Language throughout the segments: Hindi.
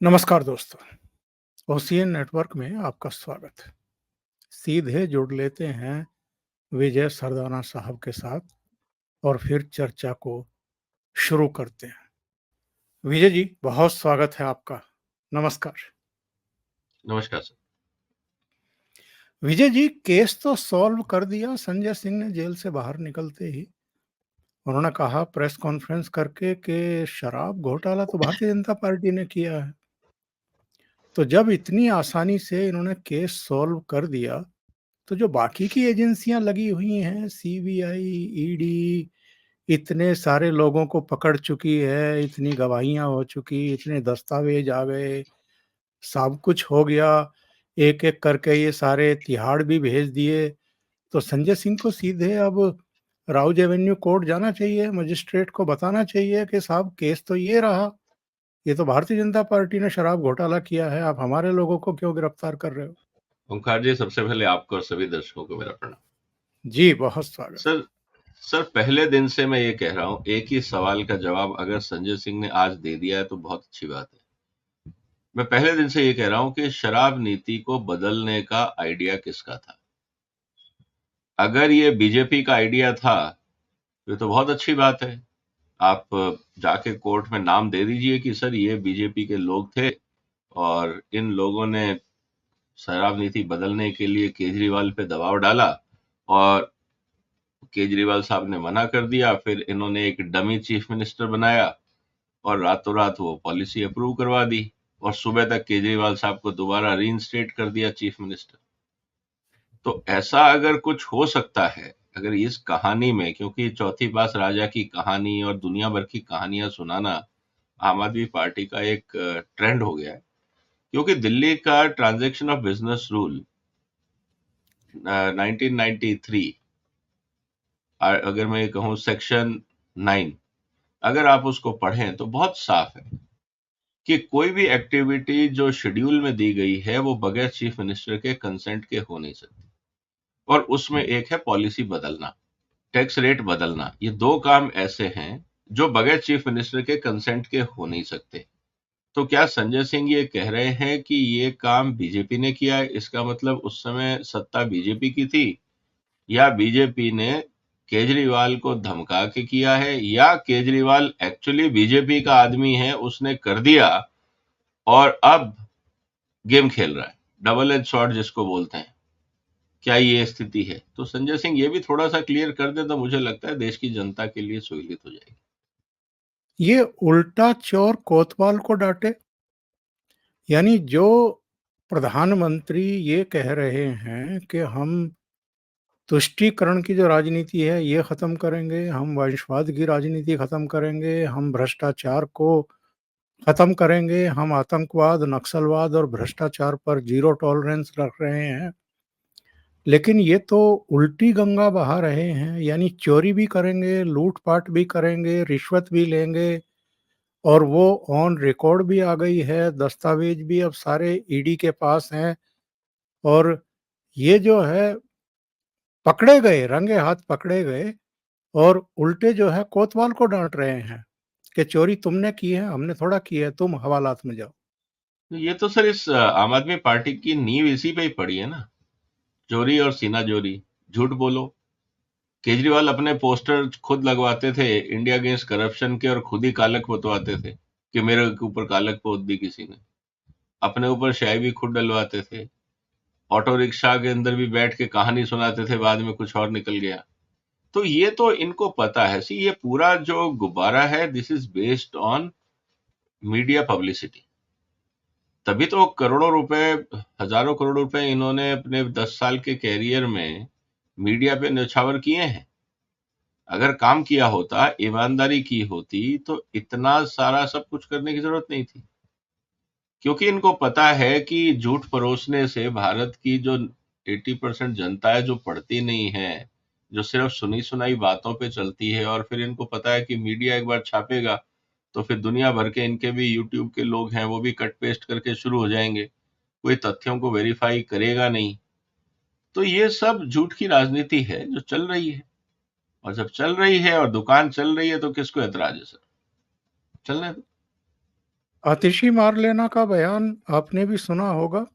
नमस्कार दोस्तों, ओशियन नेटवर्क में आपका स्वागत है। सीधे जुड़ लेते हैं विजय सरदाना साहब के साथ और फिर चर्चा को शुरू करते हैं। विजय जी, बहुत स्वागत है आपका। नमस्कार। नमस्कार सर। विजय जी, केस तो सॉल्व कर दिया संजय सिंह ने जेल से बाहर निकलते ही। उन्होंने कहा प्रेस कॉन्फ्रेंस करके कि शराब घोटाला तो भारतीय जनता पार्टी ने किया है। तो जब इतनी आसानी से इन्होंने केस सॉल्व कर दिया, तो जो बाकी की एजेंसियां लगी हुई हैं, सीबीआई, ईडी, इतने सारे लोगों को पकड़ चुकी है, इतनी गवाहियां हो चुकी, इतने दस्तावेज आ गए, सब कुछ हो गया, एक एक करके ये सारे तिहाड़ भी भेज दिए। तो संजय सिंह को सीधे अब राउज एवेन्यू कोर्ट जाना चाहिए, मजिस्ट्रेट को बताना चाहिए कि साहब केस तो ये रहा, ये तो भारतीय जनता पार्टी ने शराब घोटाला किया है, आप हमारे लोगों को क्यों गिरफ्तार कर रहे हो। ओंकार जी, सबसे पहले आपको और सभी दर्शकों को मेरा प्रणाम। जी, बहुत स्वागत है। सर सर पहले दिन से मैं ये कह रहा हूं, एक ही सवाल का जवाब अगर संजय सिंह ने आज दे दिया है तो बहुत अच्छी बात है। मैं पहले दिन से ये कह रहा हूं कि शराब नीति को बदलने का आइडिया किसका था। अगर ये बीजेपी का आइडिया था तो ये तो बहुत अच्छी बात है। आप जाके कोर्ट में नाम दे दीजिए कि सर ये बीजेपी के लोग थे और इन लोगों ने शराब नीति बदलने के लिए केजरीवाल पे दबाव डाला और केजरीवाल साहब ने मना कर दिया। फिर इन्होंने एक डमी चीफ मिनिस्टर बनाया और रातों रात वो पॉलिसी अप्रूव करवा दी और सुबह तक केजरीवाल साहब को दोबारा रीइंस्टेट कर दिया चीफ मिनिस्टर। तो ऐसा अगर कुछ हो सकता है, अगर इस कहानी में, क्योंकि चौथी पास राजा की कहानी और दुनिया भर की कहानियां सुनाना आम आदमी पार्टी का एक ट्रेंड हो गया है। क्योंकि दिल्ली का ट्रांजैक्शन ऑफ बिजनेस रूल 1993, अगर मैं कहूं सेक्शन 9, अगर आप उसको पढ़ें तो बहुत साफ है कि कोई भी एक्टिविटी जो शेड्यूल में दी गई है वो बगैर चीफ मिनिस्टर के कंसेंट के हो नहीं सकती। और उसमें एक है पॉलिसी बदलना, टैक्स रेट बदलना। ये दो काम ऐसे हैं जो बगैर चीफ मिनिस्टर के कंसेंट के हो नहीं सकते। तो क्या संजय सिंह ये कह रहे हैं कि ये काम बीजेपी ने किया है, इसका मतलब उस समय सत्ता बीजेपी की थी, या बीजेपी ने केजरीवाल को धमका के किया है, या केजरीवाल एक्चुअली बीजेपी का आदमी है, उसने कर दिया और अब गेम खेल रहा है, डबल एज शॉट जिसको बोलते हैं। क्या ये स्थिति है? तो संजय सिंह ये भी थोड़ा सा क्लियर कर दे तो मुझे लगता है देश की जनता के लिए सहूलियत हो जाएगी। ये उल्टा चोर कोतवाल को डांटे, यानी जो प्रधानमंत्री ये कह रहे हैं कि हम तुष्टीकरण की जो राजनीति है ये खत्म करेंगे, हम वंशवाद की राजनीति खत्म करेंगे, हम भ्रष्टाचार को खत्म करेंगे, हम आतंकवाद, नक्सलवाद और भ्रष्टाचार पर जीरो टॉलरेंस रख रहे हैं, लेकिन ये तो उल्टी गंगा बहा रहे हैं, यानी चोरी भी करेंगे, लूटपाट भी करेंगे, रिश्वत भी लेंगे, और वो ऑन रिकॉर्ड भी आ गई है, दस्तावेज भी अब सारे ईडी के पास हैं। और ये जो है पकड़े गए, रंगे हाथ पकड़े गए, और उल्टे जो है कोतवाल को डांट रहे हैं कि चोरी तुमने की है, हमने थोड़ा की है, तुम हवालात में जाओ। ये तो सर इस आम आदमी पार्टी की नींव इसी पे ही पड़ी है ना, चोरी और सीनाजोरी, झूठ बोलो। केजरीवाल अपने पोस्टर खुद लगवाते थे इंडिया अगेंस्ट करप्शन के और खुद ही कालक पोतवाते थे कि मेरे ऊपर कालक पोत दी किसी ने। अपने ऊपर स्याही भी खुद डलवाते थे। ऑटो रिक्शा के अंदर भी बैठ के कहानी सुनाते थे, बाद में कुछ और निकल गया। तो ये तो इनको पता है। सी, ये पूरा जो गुब्बारा है, this is based on media publicity. तभी तो करोड़ों रुपए, हजारों करोड़ रुपए इन्होंने अपने 10 साल के कैरियर में मीडिया पे न्यौछावर किए हैं। अगर काम किया होता, ईमानदारी की होती, तो इतना सारा सब कुछ करने की जरूरत नहीं थी। क्योंकि इनको पता है कि झूठ परोसने से भारत की जो 80% जनता है, जो पढ़ती नहीं है, जो सिर्फ सुनी सुनाई बातों पे चलती है, और फिर इनको पता है कि मीडिया एक बार छापेगा तो फिर दुनिया भर के इनके भी यूट्यूब के लोग हैं, वो भी कट पेस्ट करके शुरू हो जाएंगे, कोई तथ्यों को वेरीफाई करेगा नहीं। तो ये सब झूठ की राजनीति है जो चल रही है। और जब चल रही है और दुकान चल रही है तो किसको एतराज है सर? चलने दो। आतिशी मारलेना का बयान आपने भी सुना होगा।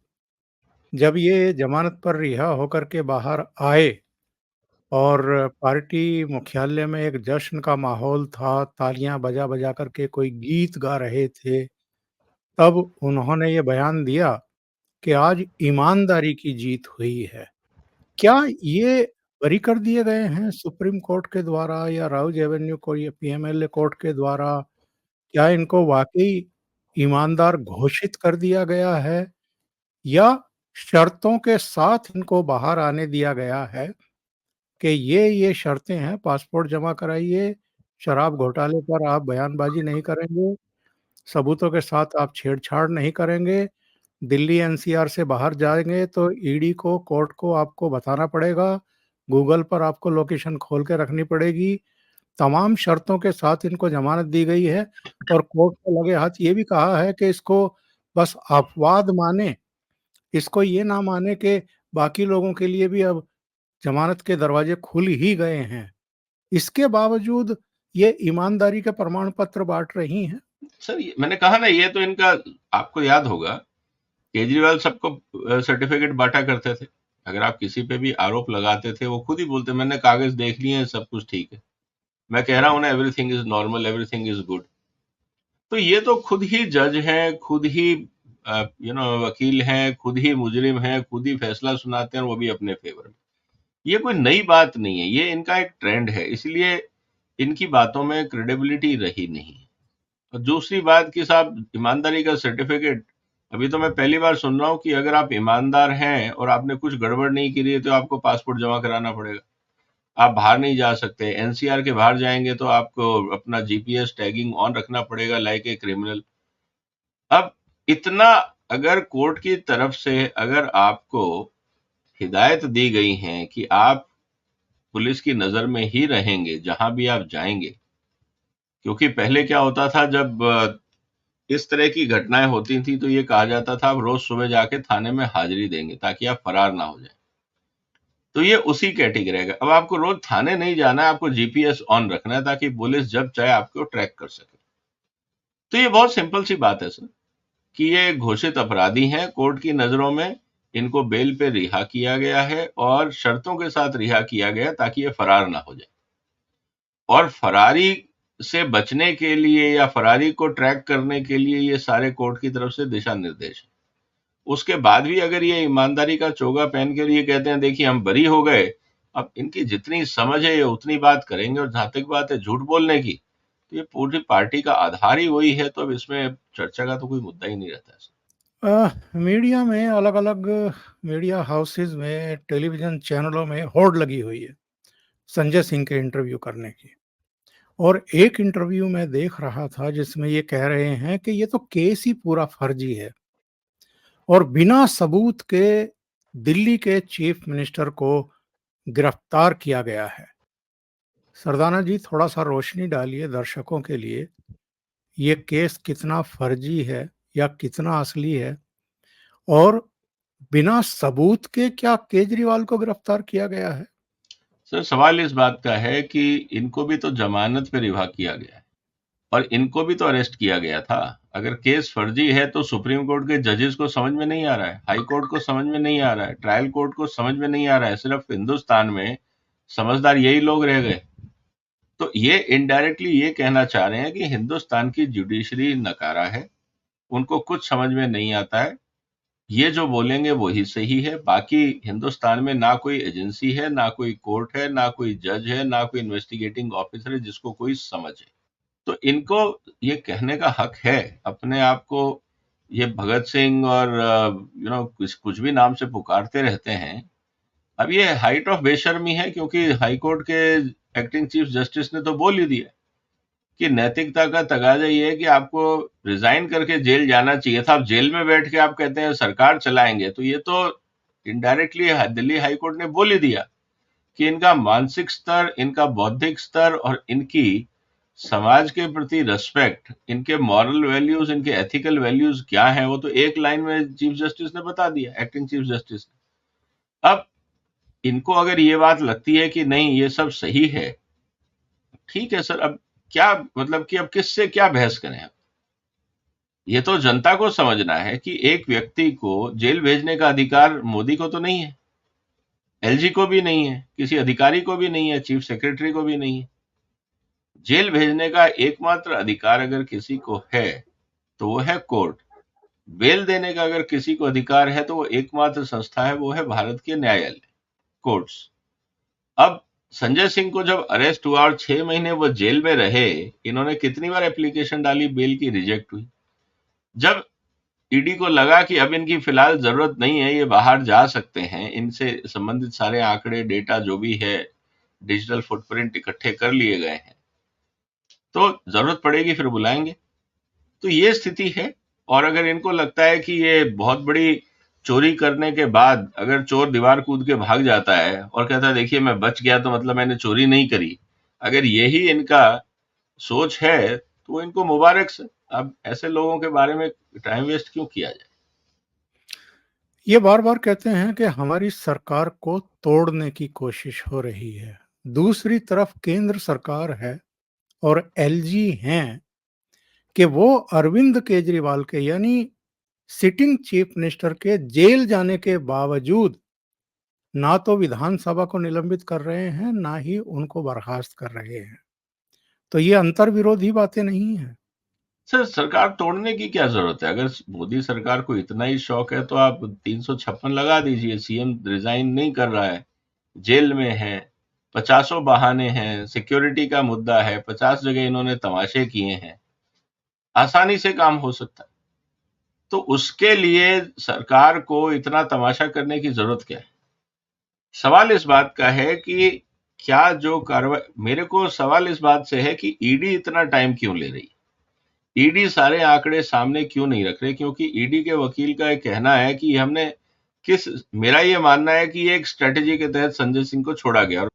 जब ये जमानत पर रिहा होकर के बाहर आए और पार्टी मुख्यालय में एक जश्न का माहौल था, तालियां बजा बजा करके कोई गीत गा रहे थे, तब उन्होंने ये बयान दिया कि आज ईमानदारी की जीत हुई है। क्या ये बरी कर दिए गए हैं सुप्रीम कोर्ट के द्वारा या राउज एवेन्यू को ये पीएमएलए कोर्ट के द्वारा? क्या इनको वाक़ई ईमानदार घोषित कर दिया गया है या शर्तों के साथ इनको बाहर आने दिया गया है कि ये शर्तें हैं, पासपोर्ट जमा कराइए, शराब घोटाले पर आप बयानबाज़ी नहीं करेंगे, सबूतों के साथ आप छेड़छाड़ नहीं करेंगे, दिल्ली एनसीआर से बाहर जाएँगे तो ईडी को, कोर्ट को आपको बताना पड़ेगा, गूगल पर आपको लोकेशन खोल के रखनी पड़ेगी। तमाम शर्तों के साथ इनको ज़मानत दी गई है और कोर्ट को लगे हाथ ये भी कहा है कि इसको बस अपवाद मानें, इसको ये ना मानें कि बाकी लोगों के लिए भी अब ज़मानत के दरवाजे खुल ही गए हैं। इसके बावजूद ये ईमानदारी के प्रमाण पत्र बाँट रही हैं। सर मैंने कहा ना, ये तो इनका, आपको याद होगा केजरीवाल सबको सर्टिफिकेट बांटा करते थे। अगर आप किसी पे भी आरोप लगाते थे वो खुद ही बोलते मैंने कागज देख लिए हैं, सब कुछ ठीक है, मैं कह रहा हूं ना everything is normal, everything is good. तो ये तो खुद ही जज हैं, खुद ही वकील हैं, खुद ही मुजरिम हैं, खुद ही फैसला सुनाते हैं, वो भी अपने फेवर में। ये कोई नई बात नहीं है, ये इनका एक ट्रेंड है, इसलिए इनकी बातों में क्रेडिबिलिटी रही नहीं। और दूसरी बात कि साहब ईमानदारी का सर्टिफिकेट, अभी तो मैं पहली बार सुन रहा हूँ कि अगर आप ईमानदार हैं और आपने कुछ गड़बड़ नहीं करी है तो आपको पासपोर्ट जमा कराना पड़ेगा, आप बाहर नहीं जा सकते। एनसीआर के बाहर जाएंगे तो आपको अपना जीपीएस टैगिंग ऑन रखना पड़ेगा लाइक ए क्रिमिनल। अब इतना अगर कोर्ट की तरफ से अगर आपको हिदायत दी गई है कि आप पुलिस की नजर में ही रहेंगे जहां भी आप जाएंगे, क्योंकि पहले क्या होता था जब इस तरह की घटनाएं होती थी तो ये कहा जाता था आप रोज सुबह जाके थाने में हाजिरी देंगे ताकि आप फरार ना हो जाए। तो ये उसी कैटेगरी का, अब आपको रोज थाने नहीं जाना है, आपको जीपीएस ऑन रखना है ताकि पुलिस जब चाहे आपको ट्रैक कर सके। तो ये बहुत सिंपल सी बात है सर, कि ये घोषित अपराधी हैं, कोर्ट की नजरों में इनको बेल पे रिहा किया गया है और शर्तों के साथ रिहा किया गया ताकि ये फरार ना हो जाए। और फरारी से बचने के लिए या फरारी को ट्रैक करने के लिए ये सारे कोर्ट की तरफ से दिशा निर्देश है। उसके बाद भी अगर ये ईमानदारी का चोगा पहन कर ये कहते हैं देखिए हम बरी हो गए, अब इनकी जितनी समझ है ये उतनी बात करेंगे। और जहां तक बात है झूठ बोलने की, तो ये पूरी पार्टी का आधार ही वही है, तो अब इसमें चर्चा का तो कोई मुद्दा ही नहीं रहता है। मीडिया में अलग-अलग मीडिया हाउसेज़ में, टेलीविज़न चैनलों में होड़ लगी हुई है, संजय सिंह के इंटरव्यू करने की। और एक इंटरव्यू मैं देख रहा था जिसमें ये कह रहे हैं कि ये तो केस ही पूरा फर्जी है और बिना सबूत के दिल्ली के चीफ मिनिस्टर को गिरफ्तार किया गया है। सरदाना जी थोड़ा-सा रोशनी डालिए दर्शकों के लिए, ये केस कितना फर्जी है या कितना असली है और बिना सबूत के क्या केजरीवाल को गिरफ्तार किया गया है? सर सवाल इस बात का है कि इनको भी तो जमानत पे रिहा किया गया है और इनको भी तो अरेस्ट किया गया था। अगर केस फर्जी है तो सुप्रीम कोर्ट के जजेस को समझ में नहीं आ रहा है, हाई कोर्ट को समझ में नहीं आ रहा है, ट्रायल कोर्ट को समझ में नहीं आ रहा है, सिर्फ हिंदुस्तान में समझदार यही लोग रह गए। तो ये इनडायरेक्टली ये कहना चाह रहे हैं कि हिंदुस्तान की जुडिशरी नकारा है, उनको कुछ समझ में नहीं आता है, ये जो बोलेंगे वही सही है। बाकी हिंदुस्तान में ना कोई एजेंसी है, ना कोई कोर्ट है, ना कोई जज है, ना कोई इन्वेस्टिगेटिंग ऑफिसर है जिसको कोई समझ है। तो इनको ये कहने का हक है अपने आप को, ये भगत सिंह और कुछ कुछ भी नाम से पुकारते रहते हैं। अब ये हाइट ऑफ बेशर्मी है, क्योंकि हाई कोर्ट के एक्टिंग चीफ जस्टिस ने तो बोल ही दिया कि नैतिकता का तगाजा ये है कि आपको रिजाइन करके जेल जाना चाहिए था। आप जेल में बैठ के आप कहते हैं सरकार चलाएंगे, तो ये तो इनडायरेक्टली दिल्ली हाई कोर्ट ने बोल ही दिया कि इनका मानसिक स्तर, इनका बौद्धिक स्तर और इनकी समाज के प्रति रिस्पेक्ट, इनके मॉरल वैल्यूज, इनके एथिकल वैल्यूज क्या हैं, वो तो एक लाइन में चीफ जस्टिस ने बता दिया, एक्टिंग चीफ जस्टिस ने। अब इनको अगर ये बात लगती है कि नहीं ये सब सही है, ठीक है सर, अब क्या मतलब कि अब किससे क्या बहस करें अब? ये तो जनता को समझना है कि एक व्यक्ति को जेल भेजने का अधिकार मोदी को तो नहीं है, एलजी को भी नहीं है, किसी अधिकारी को भी नहीं है, चीफ सेक्रेटरी को भी नहीं है। जेल भेजने का एकमात्र अधिकार अगर किसी को है तो वो है कोर्ट। बेल देने का अगर किसी को अधिकार है तो वो एकमात्र संस्था है, वो है भारत के न्यायालय, कोर्ट्स। अब संजय सिंह को जब अरेस्ट हुआ और 6 महीने वो जेल में रहे, इन्होंने कितनी बार एप्लीकेशन डाली, बेल की रिजेक्ट हुई। जब ईडी को लगा कि अब इनकी फिलहाल जरूरत नहीं है, ये बाहर जा सकते हैं, इनसे संबंधित सारे आंकड़े, डेटा जो भी है, डिजिटल फुटप्रिंट इकट्ठे कर लिए गए हैं, तो जरूरत पड़ेगी फिर बुलाएंगे। तो ये स्थिति है। और अगर इनको लगता है कि ये बहुत बड़ी चोरी करने के बाद अगर चोर दीवार कूद के भाग जाता है और कहता है देखिए मैं बच गया तो मतलब मैंने चोरी नहीं करी, अगर यही इनका सोच है तो इनको मुबारक से। अब ऐसे लोगों के बारे में टाइम वेस्ट क्यों किया जाए। ये बार-बार कहते हैं कि हमारी सरकार को तोड़ने की कोशिश हो रही है। दूसरी तरफ केंद्र सरकार है और एलजी हैं कि वो अरविंद केजरीवाल के यानी सिटिंग चीफ मिनिस्टर के जेल जाने के बावजूद ना तो विधानसभा को निलंबित कर रहे हैं, ना ही उनको बर्खास्त कर रहे हैं। तो ये अंतर्विरोधी बातें नहीं हैं। सर सरकार तोड़ने की क्या जरूरत है? अगर मोदी सरकार को इतना ही शौक है तो आप 356 लगा दीजिए। सीएम रिजाइन नहीं कर रहा है, जेल में है, पचासों बहाने हैं, सिक्योरिटी का मुद्दा है, 50 जगह इन्होंने तमाशे किए हैं, आसानी से काम हो सकता है। तो उसके लिए सरकार को इतना तमाशा करने की जरूरत क्या है? सवाल इस बात का है कि क्या जो कार्रवाई, मेरे को सवाल इस बात से है कि ईडी इतना टाइम क्यों ले रही, ईडी सारे आंकड़े सामने क्यों नहीं रख रहे? क्योंकि ईडी के वकील का एक कहना है कि हमने किस, मेरा ये मानना है कि ये एक स्ट्रेटेजी के तहत संजय सिंह को छोड़ा गया। और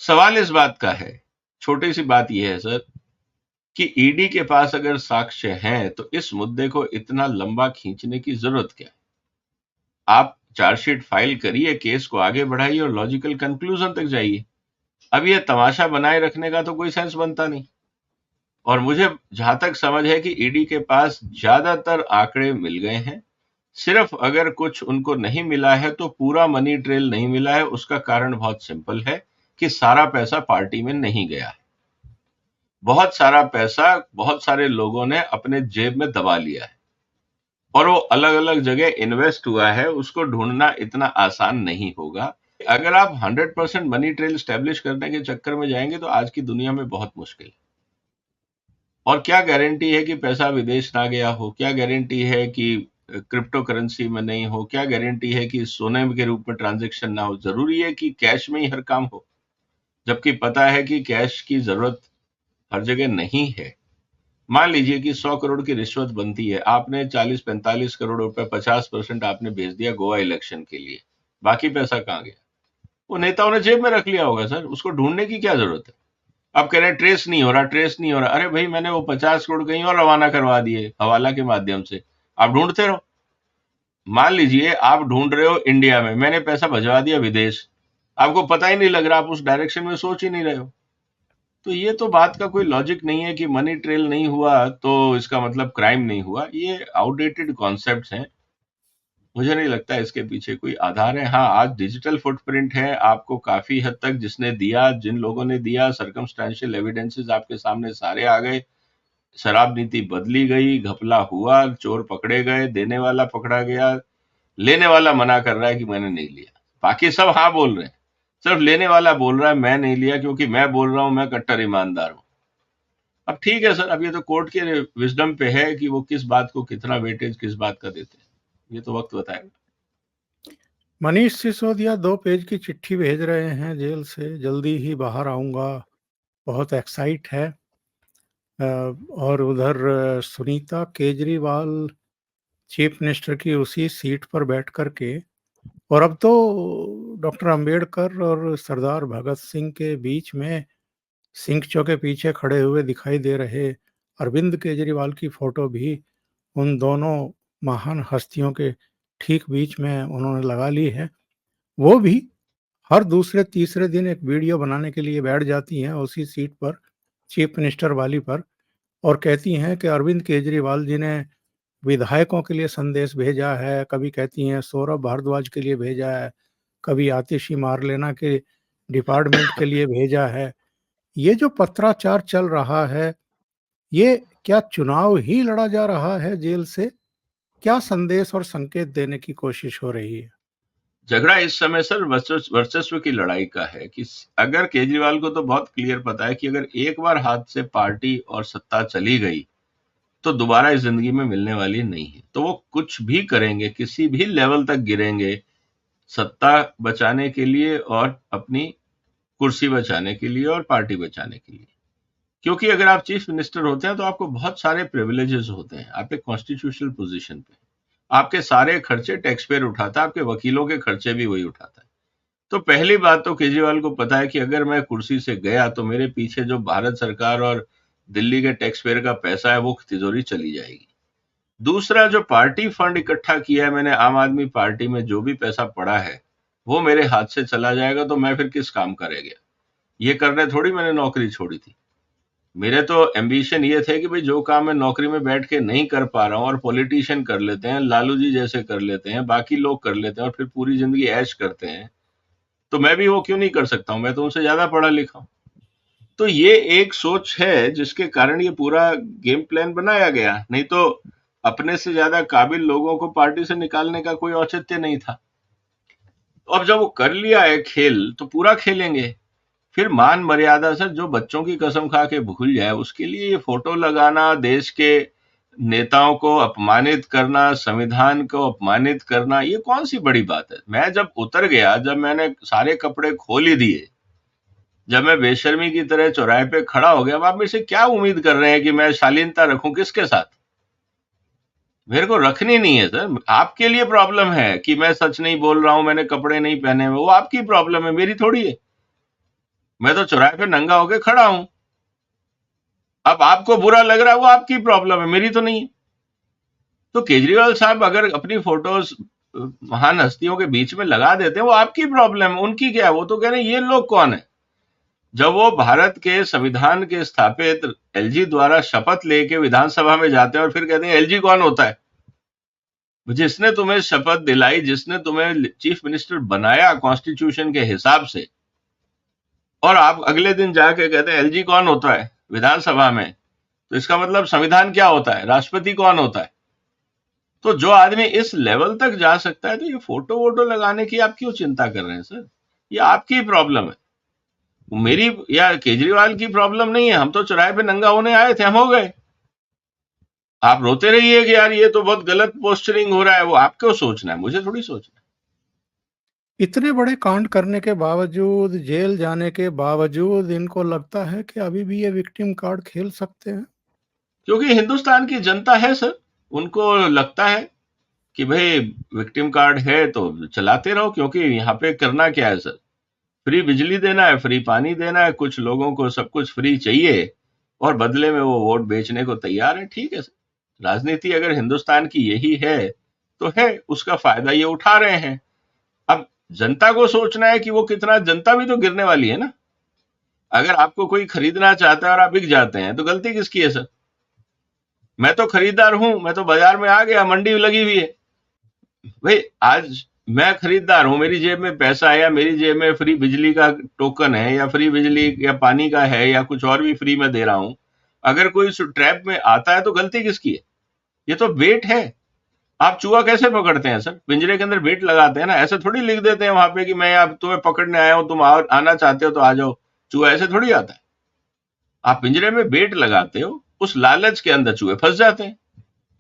सवाल इस बात का है, छोटी सी बात यह है सर, कि ईडी के पास अगर साक्ष्य हैं तो इस मुद्दे को इतना लंबा खींचने की जरूरत क्या है? आप चार्जशीट फाइल करिए, केस को आगे बढ़ाइए और लॉजिकल कंक्लूजन तक जाइए। अब ये तमाशा बनाए रखने का तो कोई सेंस बनता नहीं। और मुझे जहां तक समझ है कि ईडी के पास ज्यादातर आंकड़े मिल गए हैं। सिर्फ अगर कुछ उनको नहीं मिला है तो पूरा मनी ट्रेल नहीं मिला है। उसका कारण बहुत सिंपल है कि सारा पैसा पार्टी में नहीं गया है। बहुत सारा पैसा बहुत सारे लोगों ने अपने जेब में दबा लिया है और वो अलग अलग जगह इन्वेस्ट हुआ है। उसको ढूंढना इतना आसान नहीं होगा। अगर आप 100% मनी ट्रेल स्टैब्लिश करने के चक्कर में जाएंगे तो आज की दुनिया में बहुत मुश्किल है। और क्या गारंटी है कि पैसा विदेश ना गया हो? क्या गारंटी है कि क्रिप्टो करेंसी में नहीं हो? क्या गारंटी है कि सोने के रूप में ट्रांजैक्शन ना हो? जरूरी है कि कैश में ही हर काम हो, जबकि पता है कि कैश की जरूरत हर जगह नहीं है। मान लीजिए कि 100 करोड़ की रिश्वत बनती है, आपने 40-45 करोड़ रुपए, 50% आपने भेज दिया गोवा इलेक्शन के लिए, बाकी पैसा कहाँ गया? वो नेताओं ने जेब में रख लिया होगा सर, उसको ढूंढने की क्या जरूरत है? आप कह रहे हैं ट्रेस नहीं हो रहा, ट्रेस नहीं हो रहा। अरे भाई मैंने वो 50 करोड़ कहीं और रवाना करवा दिए हवाला के माध्यम से, आप ढूंढते रहो। मान लीजिए आप ढूंढ रहे हो इंडिया में, मैंने पैसा भिजवा दिया विदेश, आपको पता ही नहीं लग रहा, आप उस डायरेक्शन में सोच ही नहीं रहे हो। तो ये तो बात का कोई लॉजिक नहीं है कि मनी ट्रेल नहीं हुआ तो इसका मतलब क्राइम नहीं हुआ। ये आउटडेटेड कॉन्सेप्ट्स हैं। मुझे नहीं लगता इसके पीछे कोई आधार है। हाँ, आज डिजिटल फुटप्रिंट है, आपको काफी हद तक जिसने दिया, जिन लोगों ने दिया, सर्कमस्टेंशियल एविडेंसेस आपके सामने सारे आ गए। शराब नीति बदली गई, घपला हुआ, चोर पकड़े गए, देने वाला पकड़ा गया, लेने वाला मना कर रहा है कि मैंने नहीं लिया, बाकी सब हाँ बोल रहे हैं। सिर्फ लेने वाला बोल रहा है मैं नहीं लिया क्योंकि मैं बोल रहा हूं मैं कट्टर ईमानदार हूं। अब ठीक है सर, अब ये तो कोर्ट के विजडम पे है कि वो किस बात को कितना वेटेज किस बात का देते हैं, ये तो वक्त बताएगा। मनीष सिसोदिया 2 पेज की चिट्ठी भेज रहे हैं जेल से, जल्दी ही बाहर आऊँगा, बहुत एक्साइट है। और उधर सुनीता केजरीवाल चीफ मिनिस्टर की उसी सीट पर बैठ कर के, और अब तो डॉक्टर अंबेडकर और सरदार भगत सिंह के बीच में सिंकचो के पीछे खड़े हुए दिखाई दे रहे अरविंद केजरीवाल की फोटो भी उन दोनों महान हस्तियों के ठीक बीच में उन्होंने लगा ली है। वो भी हर दूसरे तीसरे दिन एक वीडियो बनाने के लिए बैठ जाती हैं उसी सीट पर, चीफ मिनिस्टर वाली पर, और कहती हैं कि अरविंद केजरीवाल जी ने विधायकों के लिए संदेश भेजा है, कभी कहती हैं सौरभ भारद्वाज के लिए भेजा है, कभी आतिशी मारलेना के डिपार्टमेंट के लिए भेजा है। ये जो पत्राचार चल रहा है, ये क्या चुनाव ही लड़ा जा रहा है जेल से? क्या संदेश और संकेत देने की कोशिश हो रही है? झगड़ा इस समय सर वर्चस्व की लड़ाई का है कि अगर केजरीवाल को तो बहुत क्लियर पता है कि अगर एक बार हाथ से पार्टी और सत्ता चली गई तो दोबारा इस जिंदगी में मिलने वाली नहीं है। तो वो कुछ भी करेंगे, किसी भी लेवल तक गिरेंगे सत्ता बचाने के लिए और अपनी कुर्सी बचाने के लिए और पार्टी बचाने के लिए। क्योंकि अगर आप चीफ मिनिस्टर होते हैं तो आपको बहुत सारे प्रिविलेजेस होते हैं, आप एक कॉन्स्टिट्यूशनल पोजीशन पे, आपके सारे खर्चे टैक्स पेयर उठाता है, आपके वकीलों के खर्चे भी वही उठाता है। तो पहली बात तो केजरीवाल को पता है कि अगर मैं कुर्सी से गया तो मेरे पीछे जो भारत सरकार और दिल्ली के टैक्स पेयर का पैसा है वो तिजोरी चली जाएगी। दूसरा, जो पार्टी फंड इकट्ठा किया है मैंने आम आदमी पार्टी में, जो भी पैसा पड़ा है वो मेरे हाथ से चला जाएगा तो मैं फिर किस काम करेगा? ये करने थोड़ी मैंने नौकरी छोड़ी थी। मेरे तो एम्बिशन ये थे कि भाई जो काम मैं नौकरी में बैठ के नहीं कर पा रहा हूँ और पॉलिटिशियन कर लेते हैं, लालू जी जैसे कर लेते हैं, बाकी लोग कर लेते हैं और फिर पूरी जिंदगी ऐश करते हैं, तो मैं भी वो क्यों नहीं कर सकता हूँ? मैं तो उनसे ज्यादा पढ़ा लिखा हूँ। तो ये एक सोच है जिसके कारण ये पूरा गेम प्लान बनाया गया, नहीं तो अपने से ज्यादा काबिल लोगों को पार्टी से निकालने का कोई औचित्य नहीं था। अब जब वो कर लिया है खेल तो पूरा खेलेंगे। फिर मान मर्यादा सर, जो बच्चों की कसम खा के भूल जाए उसके लिए ये फोटो लगाना, देश के नेताओं को अपमानित करना, संविधान को अपमानित करना, ये कौन सी बड़ी बात है? मैं जब उतर गया, जब मैंने सारे कपड़े खोल ही दिए, जब मैं बेशर्मी की तरह चौराहे पे खड़ा हो गया, अब आप मेरे से क्या उम्मीद कर रहे हैं कि मैं शालीनता रखूं? किसके साथ? मेरे को रखनी नहीं है सर। आपके लिए प्रॉब्लम है कि मैं सच नहीं बोल रहा हूं, मैंने कपड़े नहीं पहने हुए, वो आपकी प्रॉब्लम है, मेरी थोड़ी है। मैं तो चौराहे पे नंगा होके खड़ा हूं। अब आपको बुरा लग रहा है, वो आपकी प्रॉब्लम है, मेरी तो नहीं है। तो केजरीवाल साहब अगर अपनी फोटोज महान हस्तियों के बीच में लगा देते हैं, वो आपकी प्रॉब्लम है, उनकी क्या है? वो तो कह रहे हैं ये लोग कौन है। जब वो भारत के संविधान के स्थापित एलजी द्वारा शपथ लेके विधानसभा में जाते हैं और फिर कहते हैं एलजी कौन होता है? जिसने तुम्हें शपथ दिलाई, जिसने तुम्हें चीफ मिनिस्टर बनाया कॉन्स्टिट्यूशन के हिसाब से, और आप अगले दिन जाके कहते हैं एलजी कौन होता है विधानसभा में, तो इसका मतलब संविधान क्या होता है, राष्ट्रपति कौन होता है? तो जो आदमी इस लेवल तक जा सकता है, तो ये फोटो वोटो लगाने की आप क्यों चिंता कर रहे हैं सर? ये आपकी प्रॉब्लम है, मेरी या केजरीवाल की प्रॉब्लम नहीं है। हम तो चौराहे पे नंगा होने आए थे, हम हो गए। आप रोते रहिए कि यार ये तो बहुत गलत पोस्चरिंग हो रहा है, वो आपको सोचना है, मुझे थोड़ी सोचना है। इतने बड़े कांड करने के बावजूद, जेल जाने के बावजूद इनको लगता है कि अभी भी ये विक्टिम कार्ड खेल सकते हैं? क्योंकि हिंदुस्तान की जनता है सर, उनको लगता है कि भाई विक्टिम कार्ड है तो चलाते रहो। क्योंकि यहाँ पे करना क्या है सर? फ्री बिजली देना है, फ्री पानी देना है, कुछ लोगों को सब कुछ फ्री चाहिए और बदले में वो वोट बेचने को तैयार है। ठीक है सर, राजनीति अगर हिंदुस्तान की यही है तो है, उसका फायदा ये उठा रहे हैं। अब जनता को सोचना है कि वो कितना, जनता भी तो गिरने वाली है ना। अगर आपको कोई खरीदना चाहता है और आप बिक जाते हैं तो गलती किसकी है सर? मैं तो खरीदार हूं, मैं तो बाजार में आ गया, मंडी लगी हुई है भाई। आज मैं खरीदार हूं, मेरी जेब में पैसा है या मेरी जेब में फ्री बिजली का टोकन है या फ्री बिजली या पानी का है या कुछ और भी फ्री में दे रहा हूं। अगर कोई उस ट्रैप में आता है तो गलती किसकी है? ये तो बेट है। आप चूहा कैसे पकड़ते हैं सर? पिंजरे के अंदर बेट लगाते हैं ना, ऐसे थोड़ी लिख देते हैं वहां पे कि मैं अब तुम्हें पकड़ने आया हूं, तुम आना चाहते हो तो आ जाओ। चूहा ऐसे थोड़ी आता है। आप पिंजरे में बेट लगाते हो, उस लालच के अंदर चूहे फंस जाते हैं।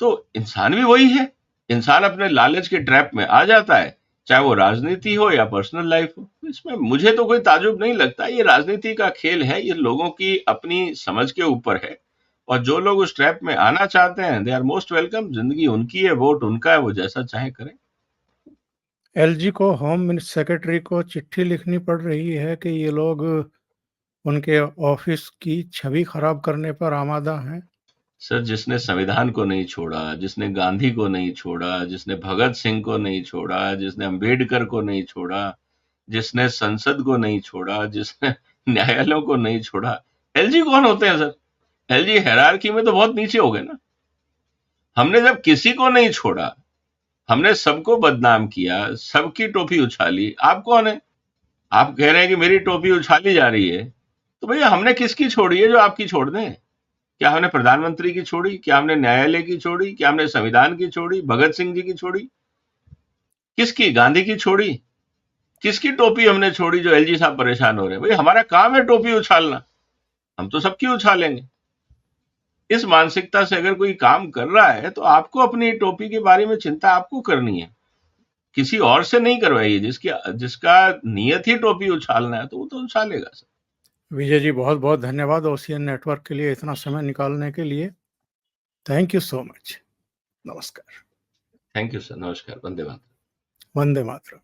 तो इंसान भी वही है, इंसान अपने लालच के ट्रैप में आ जाता है, चाहे वो राजनीति हो या पर्सनल लाइफ हो। इसमें मुझे तो कोई ताजुब नहीं लगता। ये राजनीति का खेल है, ये लोगों की अपनी समझ के ऊपर है, और जो लोग उस ट्रैप में आना चाहते हैं दे आर मोस्ट वेलकम। जिंदगी उनकी है, वोट उनका है, वो जैसा चाहे करें। एलजी को होम सेक्रेटरी को चिट्ठी लिखनी पड़ रही है कि ये लोग उनके ऑफिस की छवि खराब करने पर आमादा हैं। सर, जिसने संविधान को नहीं छोड़ा, जिसने गांधी को नहीं छोड़ा, जिसने भगत सिंह को नहीं छोड़ा, जिसने अंबेडकर को नहीं छोड़ा, जिसने संसद को नहीं छोड़ा, जिसने न्यायालयों को नहीं छोड़ा, एलजी कौन होते हैं सर? एलजी हायरार्की में तो बहुत नीचे हो गए ना। हमने जब किसी को नहीं छोड़ा, हमने सबको बदनाम किया, सबकी टोपी उछाली, आप कौन है? आप कह रहे हैं कि मेरी टोपी उछाली जा रही है, तो भैया हमने किसकी छोड़ी है जो आपकी छोड़ दें? क्या हमने प्रधानमंत्री की छोड़ी? क्या हमने न्यायालय की छोड़ी? क्या हमने संविधान की छोड़ी? भगत सिंह जी की छोड़ी? किसकी? गांधी की छोड़ी? किसकी टोपी हमने छोड़ी जो एलजी साहब परेशान हो रहे हैं? भाई हमारा काम है टोपी उछालना, हम तो सबकी उछालेंगे। इस मानसिकता से अगर कोई काम कर रहा है तो आपको अपनी टोपी के बारे में चिंता आपको करनी है, किसी और से नहीं करवाइए। जिसका नियत ही टोपी उछालना है तो वो तो उछालेगा सर। विजय जी, बहुत बहुत धन्यवाद ओशियन नेटवर्क के लिए इतना समय निकालने के लिए। Thank you so much. नमस्कार। Thank you sir. नमस्कार। वंदे मातरम। वंदे मातरम।